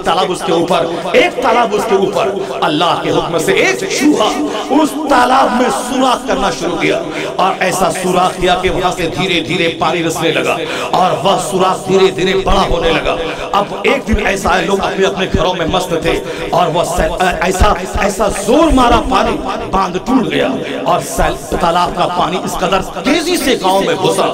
تالاب اس کے اوپر, ایک تالاب اس کے اوپر. اللہ کے حکم سے ایک چوہا اس تالاب میں سوراخ کرنا شروع کیا, اور ایسا سوراخ کیا کہ وہاں سے دھیرے دھیرے پانی رسنے لگا, اور وہ سوراخ دھیرے دھیرے بڑا ہونے لگا. اب ایک دن ایسا ہے, لوگ اپنے گھروں میں مست تھے, اور وہ ایسا زور مارا پانی, باندھ ٹوٹ گیا, اور تالاب کا پانی اس قدر تیزی سے گاؤں میں گھسا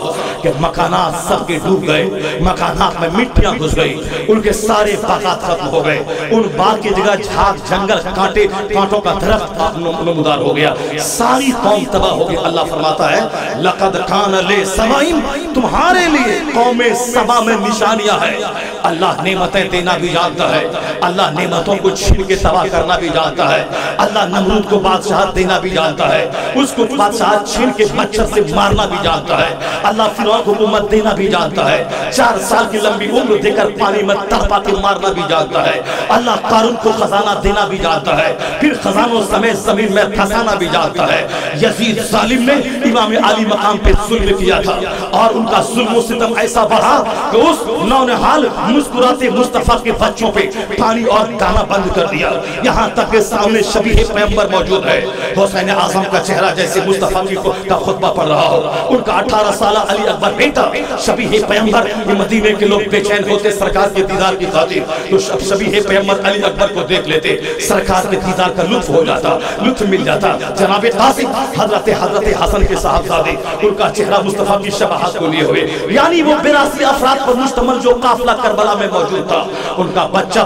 کہ مکانات سب کے ڈوب گئے, مکانات میں مٹیاں گھس گئی, ان کے سارے باغات ختم ہو گئے, ان باغ کی جگہ جھاگ, جنگل, کانٹوں کا درخت نمودار ہو گیا, ساری قوم تباہ ہو گئی. اللہ فرماتا ہے لقد کان لسبعین, تمہارے لیے قوم سبا میں نشانیاں ہیں. اللہ نعمتیں دینا بھی جانتا ہے, اللہ نعمتوں کو چھین کے تباہ کرنا بھی جانتا ہے, اللہ نمرود کو بادشاہت دینا بھی جانتا ہے, اس کو بادشاہت چھین کے مچھر سے مارنا بھی جانتا ہے, اللہ فرعون کو حکومت دینا بھی جانتا ہے, 4 سال کی لمبی عمر دے کر پانی میں تڑپا کے مارنا بھی جانتا ہے, اللہ قارون کو خزانہ دینا بھی جانتا ہے, پھر خزانوں سمیت زمین میں پھنسانا بھی جانتا ہے. یزید ظالم نے امام علی مقام پہ ظلم کیا تھا, اور ان کا ظلم و ستم ایسا بڑھا کہ اس نونہال مسکراتے مصطفیٰ کے بچوں پہ پانی اور دانا بند کر دیا, یہاں تک کہ سامنے شبیہ پیغمبر موجود ہے, حسین اعظم کا چہرہ جیسے مصطفیٰ کا خطبہ پڑھ رہا ہو, ان کا 18 سالہ علی اکبر بیٹا شبیہ پیغمبر. یہ مدینے کے لوگ بے چین ہوتے سرکار کے دیدار کی خاطر, تو شبیہ پیغمبر علی اکبر کو دیکھ لیتے, سرکار کے دیدار کا لطف ہو جاتا, لطف مل جاتا. جناب قاسم حضرت حسن کے صاحبزادے, ان کا چہرہ مصطفیٰ کی شباہت کو لیے ہوئے, یعنی وہ 82 افراد پر مشتمل جو قافلہ کربلا میں موجود تھا, ان کا بچہ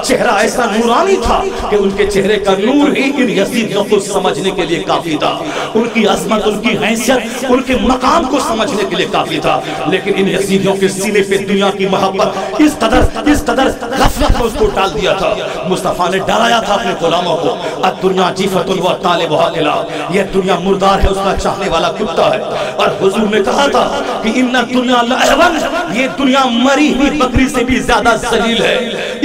چہرہ ایسا نورانی تھا کہ ان کے چہرے کا نور ہی ان یزیدیوں کو سمجھنے کے لیے کافی تھا, ان کی عظمت, ان کی حیثیت, ان کے مقام کو سمجھنے کے لیے کافی تھا. لیکن ان یزیدیوں کے سینے پہ دنیا کی محبت اس قدر غفلت میں اس کو ڈال دیا تھا. مصطفیٰ نے ڈرایا تھا اپنے غلاموں کو, الدنیا جیفت و طالبها کلاب, یہ دنیا مردار ہے, اس کا چاہنے والا کتا ہے. اور حضور نے کہا تھا کہ ان الدنیا لعبن, یہ دنیا مری ہوئی بکری سے بھی زیادہ ذلیل ہے.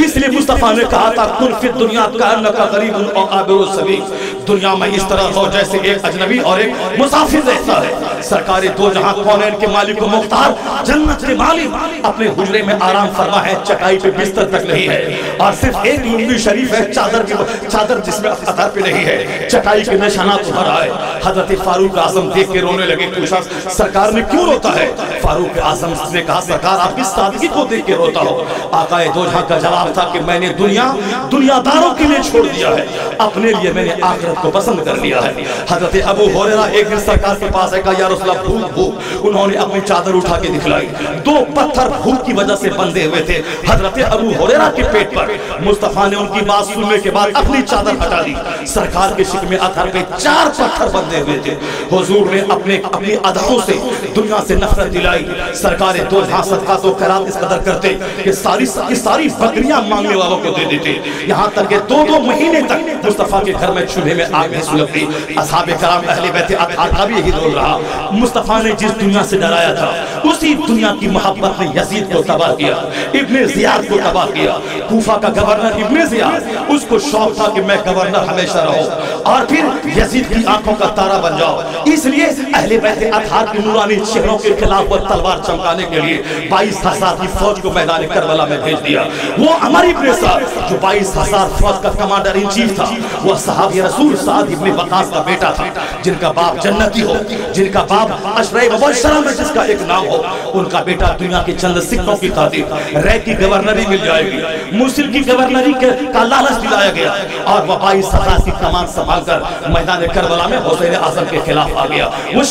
اس لیے مصطفیٰ نے کہا تھا کن فی الدنیا کانک غریب او عابر السبیل, دنیا میں اس طرح ہو جیسے ایک اجنبی اور ایک مسافر رہتا ہے. سرکار دو جہاں کونین کے مالک و مختار, جنت کے مالک اپنے حجرے میں آرام فرما ہے, چٹائی پہ بستر تک نہیں ہے, اور صرف ایک لنگی شریف ہے, چادر جس میں اثر پہ نہیں ہے, چٹائی کے نشانات ابھر آئے. حضرت فاروق اعظم دیکھ کے رونے لگے, پوچھا سرکار نے کیوں روتا ہے؟ فاروق اعظم نے کہا سرکار آپ کی سادگی کو دیکھ کے روتا ہو. آقا دو جہاں کا جواب تھا کہ میں نے دنیا داروں کے لیے چھوڑ دیا ہے, اپنے لیے میں نے آخرت کو پسند کر لیا ہے. حضرت ابو ہریرہ ایک دن سرکار کے پاس ہے, کہا یا رسول اللہ بھوک, انہوں نے اپنی چادر اٹھا کے دکھلائی, 2 پتھر بھوک کی وجہ سے بندے ہوئے تھے حضرت ابو ہریرہ کے پیٹ پر. مصطفیٰ نے ان کی بات سننے کے بعد اپنی چادر ہٹا دی, سرکار کے شکم اطہر پہ 4 پتھر بندے ہوئے تھے. حضور نے اپنی اداؤں سے دنیا سے نفرت دلائی. سرکار دو جہاں صدقات و خیرات اس قدر کرتے کہ ساری بکریاں مانگنے والوں کو دے دیتے, یہاں تک کہ 2 مہینے تک مصطفیٰ کے گھر میں چولہے میں آگ نہیں سلگتی. اصحاب کرام اہل بیت اطہار کا بھی یہی رول رہا. مصطفیٰ نے جس دنیا سے ڈرایا تھا اسی دنیا کی محبت نے یزید کو تباہ کیا, ابن زیاد کو تباہ کیا. کوفہ کا گورنر ابن زیاد, اس کو شوق تھا کہ میں گورنر ہمیشہ رہوں اور پھر یزید کی آنکھوں کا تارا بن جاؤ. اس لیے اہل بیت اطہار کی نورانی چہروں کے خلاف وہ تلوار چمکانے کے لیے 22,000 کی فوج کو میدان کربلا میں بھیج دیا. وہ عمر ابن سعد جو 22,000 فوج کا کمانڈر ان چیف تھا, وہ صحابی رسول سعد ابن وقاص کا بیٹا تھا, جن کا باپ جنتی ہو, جن کا باپ عشرہ مبشرہ میں جس کا ایک نام ہو. ان کا بیٹا دنیا کے چند سکوں کی خاطر رے کی گورنری مل جائے گی, موصل کی گورنری کا لالچ دلایا گیا, اور وہ 22,000 کی کمان سنبھال کر میدان کربلا میں حسین اعظم کے خلاف آ گیا. وہ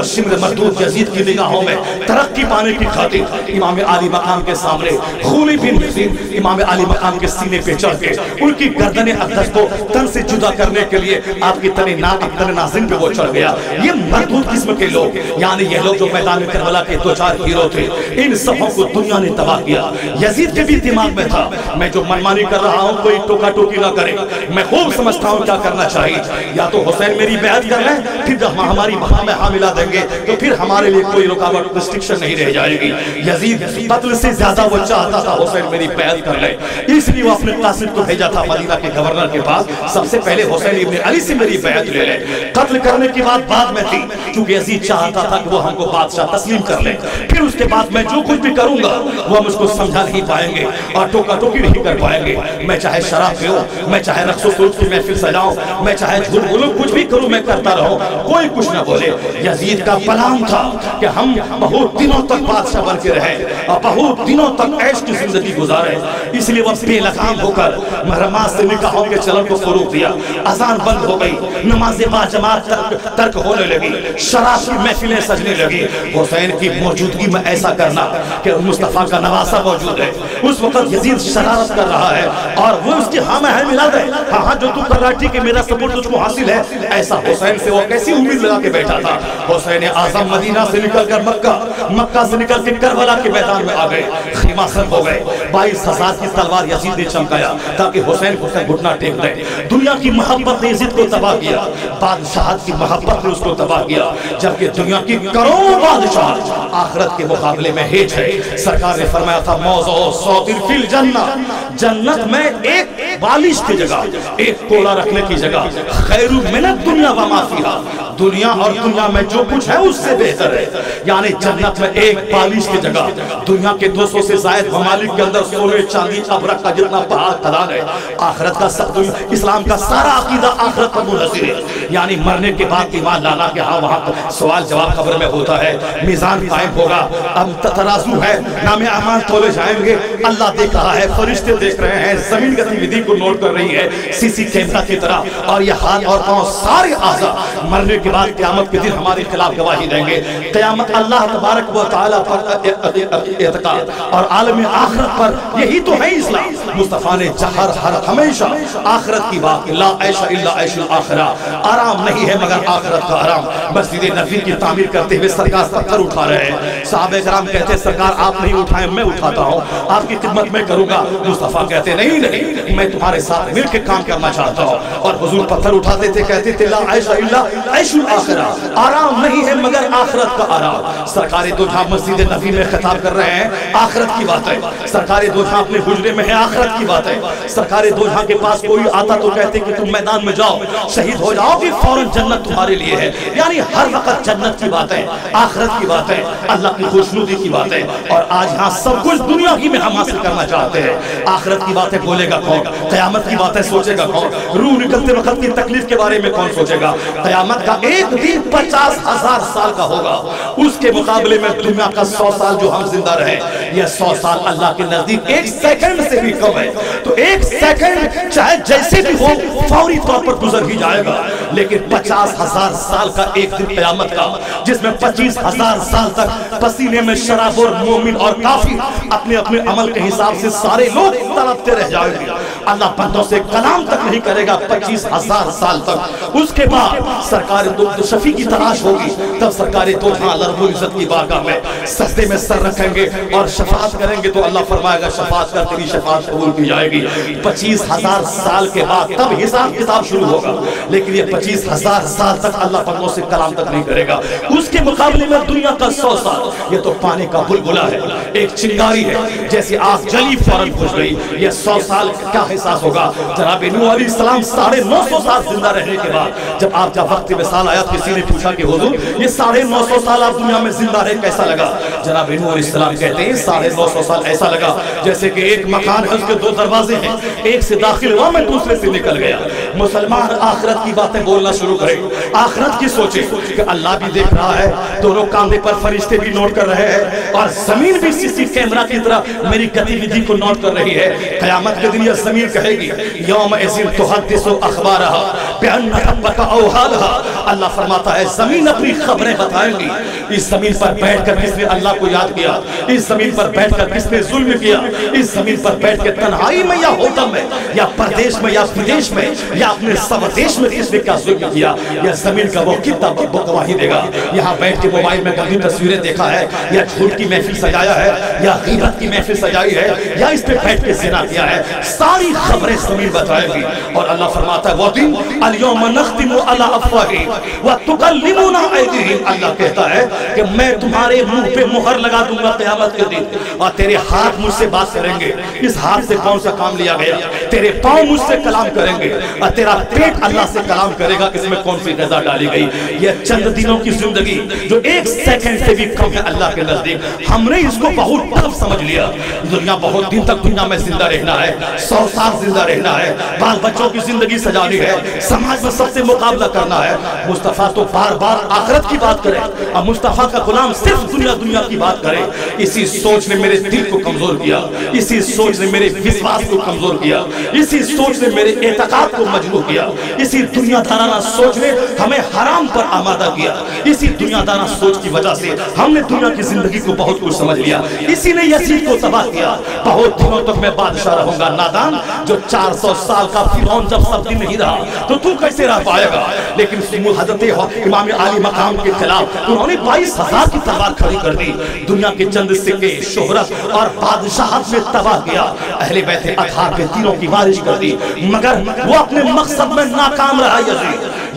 شمر مردود یزید کی نگاہوں میں ترقی پانے کی خاطر امام علی مقام کے سامنے خونی بن حسین امام علی مقام کے سینے پہ چڑھ کے ان کی گردن اقدس کو تن سے جدا کرنے کے لیے آپ کی تن نازم پہ وہ چڑھ گیا. یہ مردود قسم کے لوگ, یعنی یہ لوگ جو میدان میدان کربلا کے دو چار ہیرو تھے، ان سبوں کو دنیا نے تباہ کیا۔ یزید کے بھی دماغ میں تھا میں جو منمانی کر رہا ہوں کوئی ٹوکا ٹوکی نہ کرے، میں خوب سمجھتا ہوں کیا کرنا چاہیے، یا تو حسین میری بیعت کر لیں، پھر جب ہماری بہا میں حاملہ دیں گے تو پھر ہمارے لیے کوئی رکاوٹ ریسٹرکشن نہیں رہ جائے گی۔ یزید قتل سے زیادہ وہ چاہتا تھا حسین میری بیعت کر لے، اس لیے وہ اپنے قاصد کو بھیجا تھا مدینہ کے گورنر کے پاس، سب سے پہلے حسین ابن علی سے میری بیعت لے لے۔ قتل کرنے کی بات بعد میں تھی، کیونکہ یزید چاہتا تھا کہ وہ ہم کو بادشاہ تسلیم کر لے، پھر اس کے بعد میں جو کچھ بھی کروں گا وہ ہم اس کو سمجھا نہیں پائیں گے اور ٹوکا ٹوکی نہیں کر پائیں گے۔ میں چاہے شراب پیوں، میں چاہے رقص و سرود کی محفل سجاؤں، میں چاہے جھوٹ بولوں، کچھ بھی کروں میں کرتا رہوں، کوئی کچھ نہ بولے۔ یزید کا پلان تھا کہ ہم بہت دنوں تک بادشاہ بن کے رہے اور بہت دنوں تک عیش کی زندگی گزارے، اس لیے وہ بے لگام ہو کر محرمات سے نکاحوں کے چلن کو فروغ دیا۔ اذان بند ہو گئی، نماز با جماعت ترک ہونے لگی، شراب کی محفلیں سجنے لگی۔ حسین کی موجودگی میں ایسا کرنا کہ مصطفیٰ کا نواسہ موجود ہے، اس وقت یزید شرارت کر رہا ہے اور وہ اس کی ہاں میں ہے ملا دے، ہاں جو تو کر رہا ٹھیک ہے میرا سپورٹ تجھ کو حاصل ہے، ایسا حسین سے وہ کیسی امید لگا کے بیٹھا تھا۔ حسین اعظم مدینہ سے نکل کر مکہ سے نکل کے کربلا کے میدان میں آ گئے، خیمہ سر ہو گئے، 22,000 کی تلوار یزید نے چمکایا تاکہ حسین کو گھٹنا ٹیک دے۔ دنیا کی محبت نے یزید کو تباہ کیا، بادشاہت کی محبت نے اس کو تباہ کیا، جبکہ دنیا کی کروڑوں بادشاہ آخرت کے مقابلے میں ہیچ ہے۔ سرکار نے فرمایا تھا موضع صوتر فی الجنہ، جنت میں ایک بالش کی جگہ، ایک کوڑا رکھنے کی جگہ، خیر من الدنیا وما فیہا، دنیا اور دنیا میں جو کچھ ہے اس سے بہتر ہے۔ یعنی جنت میں ایک بالش کی جگہ، دنیا کے 200 سے زائد ممالک کے اندر سونے چاندی ابرق کا جتنا پہاڑ کھدان ہے، آخرت کا اسلام کا سارا عقیدہ آخرت پر منحصر ہے۔ یعنی مرنے کے بعد ایمان لانا کہ ہاں وہاں سوال جواب قبر میں ہوتا ہے، میزان قائم ہوگا، اب ترازو ہے، نام اعمال تولے جائیں گے، اللہ دیکھ رہا ہے، فرشتے دیکھ رہے ہیں، زمین گتیویدھی کو نوٹ کر رہی ہے سی سی کیمرہ کی طرح، اور یہ ہاتھ اور پاؤں سارے اعضاء مرنے کے بعد قیامت کے دن ہمارے خلاف گواہی دیں گے۔ قیامت اللہ تبارک و تعالیٰ پر اعتقاد اور عالم آخرت پر، یہی تو ہے اسلام۔ مصطفیٰ نے ہر ہمیشہ آخرت کی بات، لا عیش الا عیش الآخرہ، آرام نہیں ہے مگر آخرت کا آرام۔ مسجد نبوی کی تعمیر کرتے ہوئے سرکار پتھر اٹھا رہے ہیں، صحابہ کرام کہتے ہیں سرکار آپ نہیں اٹھائیں میں اٹھاتا ہوں، آپ کی خدمت میں کروں گا۔ مصطفیٰ کہتے نہیں نہیں میں تمہارے ساتھ مل کے کام کرنا چاہتا ہوں، اور حضور پتھر اٹھاتے تھے، کہتے تھے لا عیش الا عیش الآخرہ، آرام نہیں ہے مگر آخرت کا آرام۔ سرکار دو جہاں مسجد نبوی میں خطاب کر رہے ہیں، آخرت کی بات ہے، سرکار دو جہاں اپنے حجرے میں ہے، آخرت کی بات ہے۔ سرکار دو جہاں کے پاس کوئی آتا تو کہتے کہ تم میدان میں جاؤ شہید ہو جاؤ گے، فوراً جنت تمہارے لیے ہے۔ یعنی ہر وقت جنت کی بات ہے، آخرت کی بات ہے، اللہ کی خوشنودی کی بات ہے، اور آج یہاں سب کچھ دنیا کی میں ہم حاصل کرنا چاہتے ہیں۔ آخرت کی باتیں بولے گا کون؟ قیامت کی باتیں سوچے گا کون؟ روح نکلتے وقت کی تکلیف کے بارے میں کون سوچے گا؟ قیامت کا ایک دن 50,000 سال کا ہوگا، اس کے مقابلے میں دنیا کا 100 سال جو ہم زندہ رہے، یہ 100 سال اللہ کے نزدیک ایک سیکنڈ سے بھی کم ہے۔ تو ایک سیکنڈ چاہے جیسے بھی ہو فوری طور پر گزر ہی جائے گا، لیکن 50,000 سال کا ایک دن قیامت کا، جس میں 25,000 سال تک پسینے میں شراب اور مومن اور کافر اپنے اپنے عمل کے حساب سے سارے لوگ تڑپتے رہ جائیں گے، اللہ بندوں سے کلام تک نہیں کرے گا 25,000 سال تک۔ اس کے بعد سرکار دو شفیع کی تلاش ہوگی، تب سرکار دو جہاں اللہ رب العزت کی بارگاہ میں سجدے میں سر رکھیں گے اور شفاعت کریں گے، تو اللہ فرمائے گا شفاعت کر تیری شفاعت قبول کی جائے گی۔ 25,000 سال کے بعد تب حساب کتاب شروع ہوگا، لیکن یہ 25,000 سال تک اللہ بندوں سے کلام تک نہیں کرے گا۔ اس کے مقابلے میں دنیا کا 100 سال، یہ تو پانی کا بلبلا ہے، ایک چنگاری ہے، جیسے آگ جلی فوراً بجھ گئی۔ یہ 100 سال کیا احساس ہوگا؟ جناب نوح علیہ السلام 950 سال زندہ رہنے کے بعد جب آپ کا وقت وصال آیا، کسی نے پوچھا کہ حضور یہ 950 سال آپ دنیا میں زندہ رہے کیسا لگا؟ جناب نوح علیہ السلام کہتے ہیں 950 سال ایسا لگا جیسے کہ ایک مکان ہے، اس کے 2 دروازے ہیں، ایک سے داخل ہوا میں دوسرے سے نکل گیا۔ مسلمان آخرت کی باتیں بولنا شروع کرے، آخرت کی سوچے کہ اللہ بھی دیکھ رہا ہے، دونوں کاندھے پر فرشتے بھی نوٹ کر رہے ہیں، اور زمین بھی سی سی کیمرہ کی طرح میری گتیویدھی کو نوٹ کر رہی ہے۔ قیامت کے دن یہ زمین کہے گی یومئذ تحدث اخبارها بان ربک اوحی لها، اللہ فرماتا ہے زمین اپنی خبریں بتائیں گی، اس زمین پر بیٹھ کر کس نے اللہ کو یاد کیا؟ اس زمین پر بیٹھ کر کس نے ظلم کیا؟ اس زمین پر بیٹھ کے تنہائی میں یا ہوٹل میں یا پردیش میں یا پردیش میں یا اپنے سودیش میں کس نے کیا ظلم کیا؟ یہ زمین کا وہ کتنا گواہی دے گا۔ یہاں بیٹھ کے موبائل میں گندی تصویریں دیکھا ہے یا جھوٹ کی محفل سجایا ہے یا غیبت کی محفل سجائی ہے یا اس پہ بیٹھ کے زنا کیا ہے، ساری خبریں زمین بتائے گی۔ اور اللہ فرماتا ہے وہ دن اليوم نختم علی افواہہم وتکلمنا ایدیہم، اللہ کہتا ہے کہ میں تمہارے منہ پہ مہر لگا دوں گا قیامت کے دن، اور تیرے ہاتھ مجھ سے بات کریں گے۔ اس ہاتھ سے کون سا کام لیا گیا؟ تیرے پاؤں مجھ سے کلام کریں گے، اور تیرا پیٹ اللہ سے کلام کرے گا اس میں کون سی غذا ڈالی گئی۔ یہ چند دنوں کی زندگی جو ایک سیکنڈ سے بھی کم ہے اللہ کے نزدیک، ہم نے اس کو بہت ٹف سمجھ لیا۔ دنیا بہت دن تک دنیا میں زندہ رہنا ہے، 100 سال زندہ رہنا ہے، بال بچوں کی زندگی سجانی ہے، سماج میں سب سے مقابلہ کرنا ہے۔ مصطفیٰ تو بار بار آخرت کی بات کرے اور مصطفیٰ کا غلام صرف دنیا کی بات کرے۔ اسی سوچ نے میرے دل کو کمزور کیا، اسی سوچ نے میرے وشواس کو کمزور کیا، اسی سوچ نے میرے اعتقاد کو مجروح کیا، اسی دنیا دارانہ سوچ نے ہمیں حرام پر آمادہ کیا، اسی دنیا دارانہ سوچ کی وجہ سے ہم نے دنیا کی زندگی کو بہت کچھ سمجھ لیا، اسی نے یزید کو تباہ کیا۔ بہت دنوں تک میں بادشاہ رہوں گا، نادان جو 400 سال کا فرعون جب سب دن نہیں رہا تو کیسے رہ پائے گا؟ لیکن حضرت امام عالی مقام کے خلاف انہوں نے 22,000 کی تلوار کھڑی کر دی، دنیا کے چند سکے شہرت اور بادشاہت میں تباہ کیا، اہل بیت اطہار کے دینوں کی بارش کر دی، مگر وہ اپنے مقصد میں ناکام رہا۔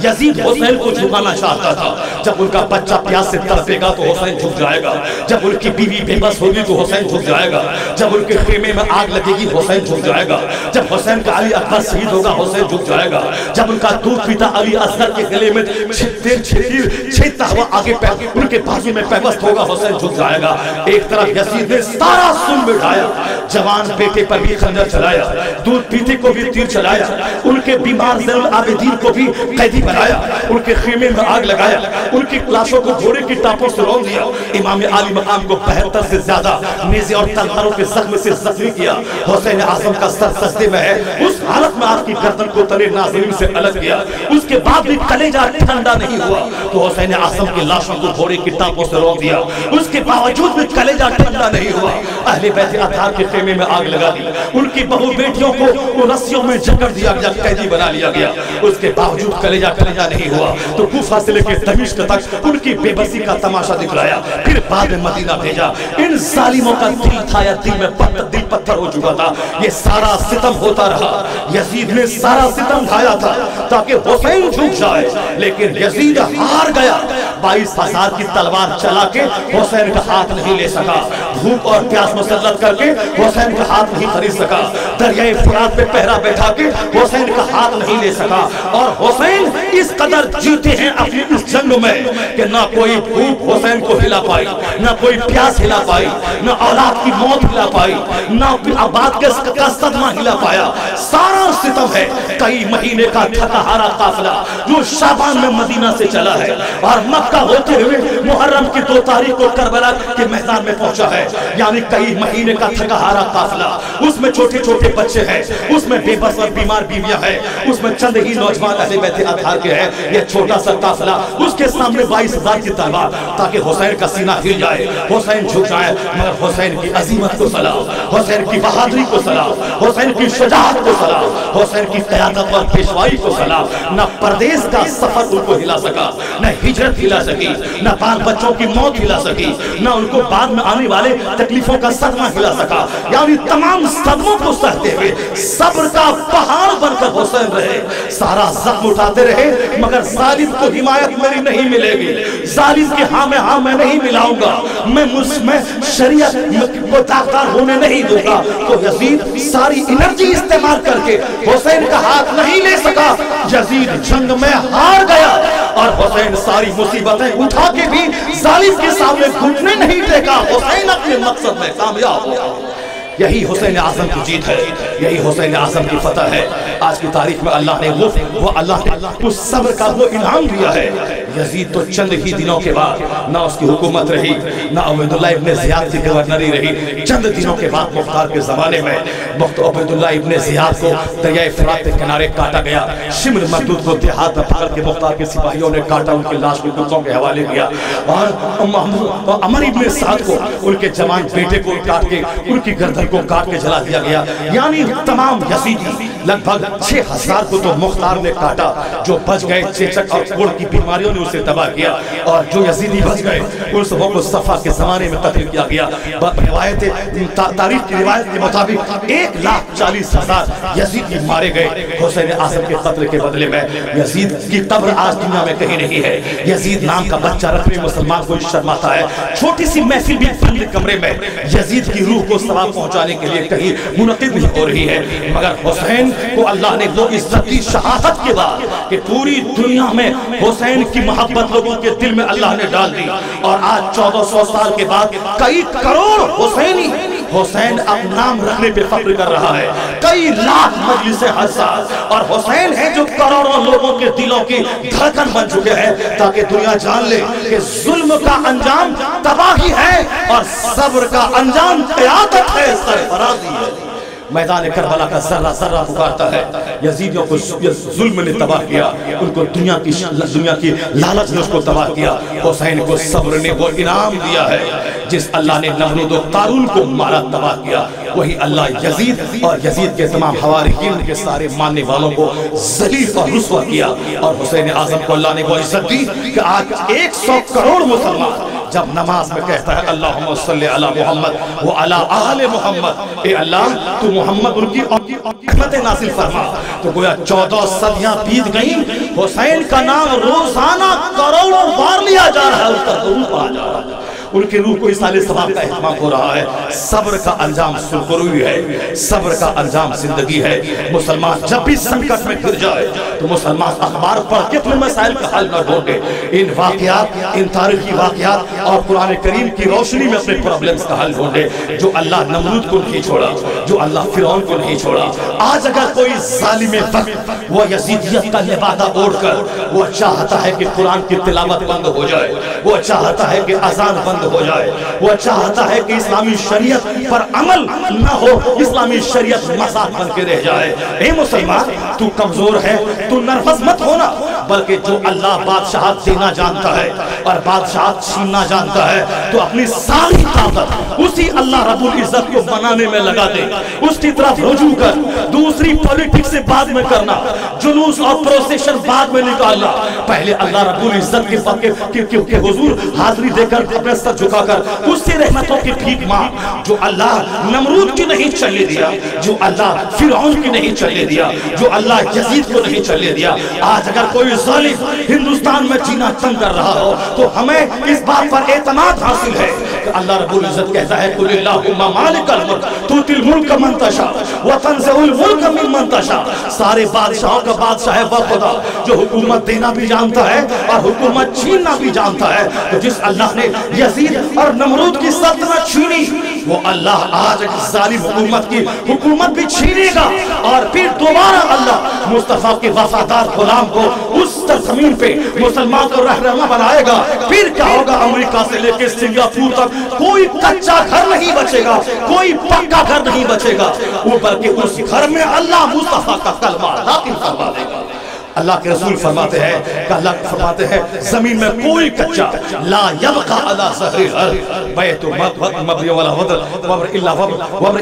یزید حسین کو جھکانا چاہتا تھا، جب ان کا بچہ پیاس سے تڑپے گا تو حسین جھک جائے گا، جب ان کی بیوی بے بس ہوگی تو حسین جھک جائے گا، جب ان کے خیمے میں آگ لگے گی حسین جھک جائے گا، جب حسین کا علی اکبر شہید ہوگا حسین جھک جائے گا، جب ان کا دودھ پیتا علی اصغر کے گلے میں چھیدتا ہوا آگے ان کے بازو میں پیوست ہوگا حسین جھک جائے گا۔ ایک طرف یزید نے سارا ظلم اٹھایا، جوان بیٹے پر بھی خنجر چلایا، دودھ پیتے کو بھی تیر چلایا، ان کے بیمار زین العابدین کو بھی قیدی بنایا، ان کے خیمے میں آگ لگایا، ان کی لاشوں کو گھوڑے کی ٹاپوں سے رون دیا، امام عالی مقام کو 72 سے زیادہ نیزے اور تلواروں کے زخم سے زخمی کیا، حسین اعظم کا سر سجدے میں ہے، اس حالت میں آپ کی گردن کو تلے ناظرین سے الگ کیا، اس کے بعد بھی کلیجہ ٹھنڈا نہیں ہوا تو حسین اعظم کی لاشوں کو گھوڑے کی ٹاپوں سے رون دیا، اس کے باوجود بھی کلیجہ ٹھنڈا نہیں ہوا، اہل بیت اطہار کے خیمے میں آگ لگا دی، ان کی بہو بیٹیوں کو رسیوں میں جکڑ دیا گیا، قیدی بنا لیا گیا، اس کے باوجود کلیجہ نہیں ہوا تو کوفہ سے لے کے دمشق تک ان کی بے بسی کا تماشا دکھلایا، پھر بعد میں مدینہ بھیجا۔ ان ظالموں کا دل تھا یا دل میں دل پتھر ہو چکا تھا، یہ سارا ستم ہوتا رہا، یزید نے سارا ستم ڈھایا تھا تاکہ حسین جھک جائے، لیکن یزید ہار گیا، 22,000 کی تلوار چلا کے حسین کا ہاتھ نہیں لے سکا، بھوک اور پیاس مسلط کر کے حسین کا ہاتھ نہیں خرید سکا، دریائے فرات پہ پہرا بیٹھا کے حسین کا ہاتھ نہیں لے سکا، اور حسین اس قدر جیتے ہیں اپنی اس جنگ میں کہ نہ کوئی بھوک حسین کو ہلا پائی، نہ کوئی پیاس ہلا پائی، نہ اولاد کی موت ہلا پائی، نہ آباد کا صدمہ ہلا پایا، سارا ستم ہے۔ کئی مہینے کا تھکا ہارا قافلہ جو شعبان میں مدینہ سے چلا ہے اور مکہ ہوتے ہوئے محرم کی 2 تاریخ کو کربلا کے میدان میں پہنچا ہے، یعنی کئی مہینے کا تھکا ہارا قافلہ، اس میں چھوٹے چھوٹے بچے ہیں، اس میں بے بس اور بیمار بیویاں ہیں، اس میں چند ہی نوجوان اہل بیت اطہار کے ہیں، یہ چھوٹا سا قافلہ، اس کے سامنے 22,000 کی تلوار تاکہ حسین کا سینہ ہل جائے، حسین جھک جائے، مگر حسین کی عظمت کو سلام، حسین کی بہادری کو سلام، حسین کی شجاعت کو سلام، حسین کی قیادت اور پیشوائی کو سلام۔ نہ پردیس کا سفر ان کو ہلا سکا، نہ ہجرت ہلا سکی، نہ بال بچوں کی موت ہلا سکی، نہ ان کو بعد میں آنے والے تکلیفوں کا صدمہ ہلا سکا، یعنی تمام صدموں کو سہتے ہوئے صبر کا پہاڑ بن کر حسین رہے، سارا زخم اٹھاتے رہے، مگر ظالم کو حمایت میری نہیں ملے گی، ظالم کے ہاں میں نہیں ملاؤں گا، میں شریعت کو داغدار ہونے نہیں دوں گا۔ تو یزید ساری انرجی استعمال کر کے حسین کا ہاتھ نہیں لے سکا، یزید جنگ میں ہار گیا، اور حسین ساری مصیبتیں اٹھا کے بھی ظالم کے سامنے گھٹنے نہیں ٹیکا، حسین اپنے مقصد میں کامیاب ہوا۔ یہی حسین اعظم کی جیت ہے، یہی حسین اعظم کی فتح ہے۔ آج کی تاریخ میں اللہ نے وہ اللہ نے اس صبر کا وہ انعام دیا ہے۔ یزید تو چند ہی دنوں کے بعد نہ اس کی حکومت رہی نہ عبیداللہ ابن زیاد کی گورنری رہی. چند دنوں کے بعد مختار کے زمانے میں عبیداللہ ابن زیاد کو دریائے فرات کے کنارے کاٹا گیا. شمر مردود کو دیہات میں پکڑ کے مختار کے سپاہیوں نے کاٹا, ان کی لاش کو کتوں کے حوالے کیا. اور عمر ابن سعد کو ان کے جوان بیٹے کو کاٹ کے ان کی گردن کو کاٹ کے جلا دیا گیا. یعنی تمام یزیدی لگ بھگ 6000 کو تو مختار نے کاٹا. جو بچ گئے چیچک اور کوڑ کی بیماریوں نے اسے تباہ کیا, اور جو یزیدی بچ گئے ان سبوں کو صفا کے زمانے میں قتل کیا گیا. تاریخ کی روایت کے مطابق 1,40,000 یزیدی مارے گئے حسین اعظم کے قتل کے بدلے میں. یزید کی قبر آج دنیا میں کہیں نہیں ہے. یزید نام کا بچہ رکھنے مسلمان کو شرماتا ہے. چھوٹی سی محفل بھی بند کمرے میں یزید کی روح کو ثواب پہنچانے کے لیے کہیں منعقد نہیں ہو رہی ہے. مگر حسین کو اللہ نے وہ عزت دی شہادت کے بعد کہ پوری دنیا میں حسین کی محبت لوگوں کے دل میں اللہ نے ڈال دی. اور آج 1400 سال کے بعد کئی کروڑ حسینی حسین اب نام رکھنے پہ فخر کر رہا ہے. کئی لاکھ مجلس حساس اور حسین ہے جو کروڑوں لوگوں کے دلوں کی دھڑکن بن چکے ہیں, تاکہ دنیا جان لے کہ ظلم کا انجام تباہی ہے اور صبر کا انجام قیادت ہے, سرفرازی ہے. میدان کربلا کا ذرہ ذرہ پکارتا ہے. یزیدیوں کو ظلم نے تباہ کیا, ان کو دنیا کی لالچ نے اس کو تباہ کیا. حسین کو صبر نے وہ انعام دیا ہے. جس اللہ نے نمرود و قارون کو مارا تباہ کیا, وہی اللہ یزید اور یزید کے تمام حواریین کے سارے ماننے والوں کو ذلیل اور رسوا کیا. اور حسین اعظم کو اللہ نے وہ عزت دی کہ آج 100 کروڑ مسلمان جب نماز میں کہتا ہے اللہم صلی علی محمد و علی آل محمد, اے اللہ تو محمد ان کی رحمت نازل فرما, تو گویا 14 صدیاں بیت گئیں. حسین کا نام روزانہ کروڑوں بار لیا جا رہا ہے, اس کا درود پڑھا جا رہا ہے. ان کی روح کو اصال ثواب کا اہتمام ہو رہا ہے. صبر کا انجام سرخروئی ہے, صبر کا انجام زندگی ہے. مسلمان جب بھی سنکٹ میں گر جائے تو مسلمان اخبار پڑھ کے اپنے مسائل کا حل نہ ڈھونڈے. ان واقعات, ان تاریخی واقعات اور قرآن کریم کی روشنی میں اپنے پرابلمز کا حل ڈھونڈے. جو اللہ نمرود کو نہیں چھوڑا, جو اللہ فرعون کو نہیں چھوڑا. آج اگر کوئی ظالم وقت وہ یزیدیت کا لبادہ اوڑھ کر وہ چاہتا ہے کہ قرآن کی تلاوت بند ہو جائے, وہ چاہتا ہے کہ اذان بند ہو جائے, وہ چاہتا ہے کہ اسلامی شریعت پر عمل نہ ہو, اسلامی شریعت مذاق بن کے رہ جائے. اے مسلمان, تو کمزور ہے, تو نرفز مت ہونا, بلکہ جو اللہ بادشاہت دینا جانتا ہے اور بادشاہت چھیننا جانتا ہے تو اپنی ساری طاقت اسی اللہ رب العزت کو بنانے میں لگا دے. اس کی طرف رجوع کر. دوسری پولیٹکس سے بعد میں کرنا, جلوس اور پروسیشن بعد میں نکالنا. پہلے اللہ رب العزت کے حضور حاضری دے کر اپنے سر جھکا کر اس سے رحمتوں کی بھیک مانگ جو اللہ نمرود کی نہیں چلنے دیا, جو اللہ فرعون کی نہیں چلنے دیا, جو اللہ یزید کو نہیں چلنے دیا. آج اگر کوئی ظالم ہندوستان میں جینا تنگ کر رہا ہو تو ہمیں اس بات پر اعتماد حاصل ہے کہ اللہ رب العزت کہتا ہے قل اللہم مالک الملک تؤتی الملک من تشاء وتنزع الملک ممن تشاء. سارے بادشاہوں کا بادشاہ ہے وہ خدا جو حکومت دینا بھی جانتا ہے اور حکومت چھیننا بھی جانتا ہے. تو جس اللہ نے یزید اور نمرود کی سلطنت چھینی, وہ اللہ آج ظالم حکومت کی حکومت بھی چھینے گا, اور پھر دوبارہ اللہ مصطفیٰ کے وفادار غلام کو اس زمین پہ مسلمان کو رہنما بنائے گا. پھر کیا ہوگا, امریکہ سے لے کے سنگاپور تک کوئی کچا گھر نہیں بچے گا, کوئی پکا گھر نہیں بچے گا, وہ بلکہ اس گھر میں اللہ مصطفیٰ کا کلمہ داخل فرما دے گا. اللہ کے رسول فرماتے ہیں کہ اللہ فرماتے ہیں زمین میں کوئی کچا لا یبقى على ظهر الارض بیت مبنی ولا وبر وبر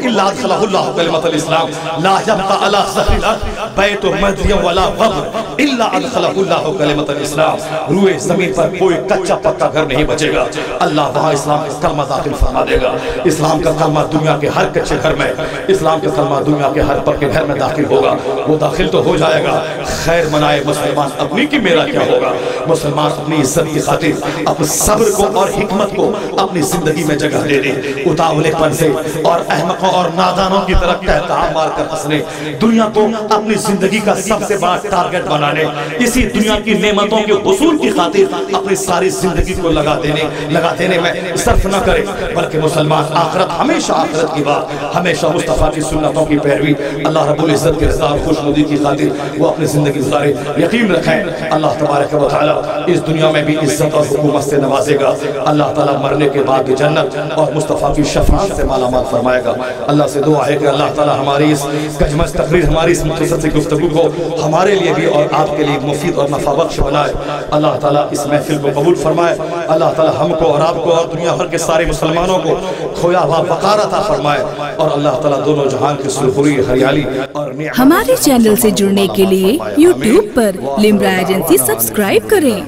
الا ادخله الله كلمة الاسلام. لا يبقى على ظهر الارض بیت مبنی ولا وبر الا ادخله الله كلمة الاسلام. روئے زمین پر کوئی کچا پکا گھر نہیں بچے گا, اللہ وہاں اسلام کا کلمہ داخل فرما دے گا. اسلام کا کلمہ دنیا کے ہر کچے گھر میں, اسلام کا کلمہ دنیا کے ہر پکے گھر میں داخل ہوگا. وہ داخل تو ہو جائے گا, خیر مسلمان اپنی کی میرا کیا ہوگا. مسلمان اپنی عزت کی خاطر اپنے صبر کو اور حکمت کو اپنی زندگی میں جگہ دے دے. اتاولے پن سے اور احمقوں اور نادانوں کی طرف کہتا مار کر ہنسنے, دنیا کو اپنی زندگی کا سب سے بڑا ٹارگٹ بنانے, اسی دنیا کی نعمتوں کے حصول کی خاطر اپنی ساری زندگی کو لگا دینے میں صرف نہ کرے, بلکہ مسلمان آخرت ہمیشہ آخرت کی بات, ہمیشہ مصطفیٰ کی سنتوں کی پیروی, اللہ رب العزت کے رضا اور خوشنودی کی خاطر وہ اپنی زندگی گزارے. یقین رکھیں اللہ تبارک و تعالی اس دنیا میں بھی عزت اور حکومت سے نوازے گا. اللہ تعالی مرنے کے بعد جنت اور مصطفیٰ کی شفاعت سے مالا مال فرمائے گا. اللہ سے دعا ہے کہ اللہ تعالی ہماری اس کجمج تقریر، ہماری اس مختصر سی گفتگو کو ہمارے لیے بھی اور آپ کے لیے مفید اور نفع بخش بنائے. اللہ تعالیٰ اس محفل کو قبول فرمائے. اللہ تعالیٰ ہم کو اور آپ کو اور دنیا بھر کے سارے مسلمانوں کو کھویا ہوا وقار عطا فرمائے. اور اللہ تعالیٰ دونوں جہان کی سرخری، ہریالی اور ہمارے چینل سے جڑنے کے لیے یوٹیوب پر لمرا ایجنسی سبسکرائب کریں.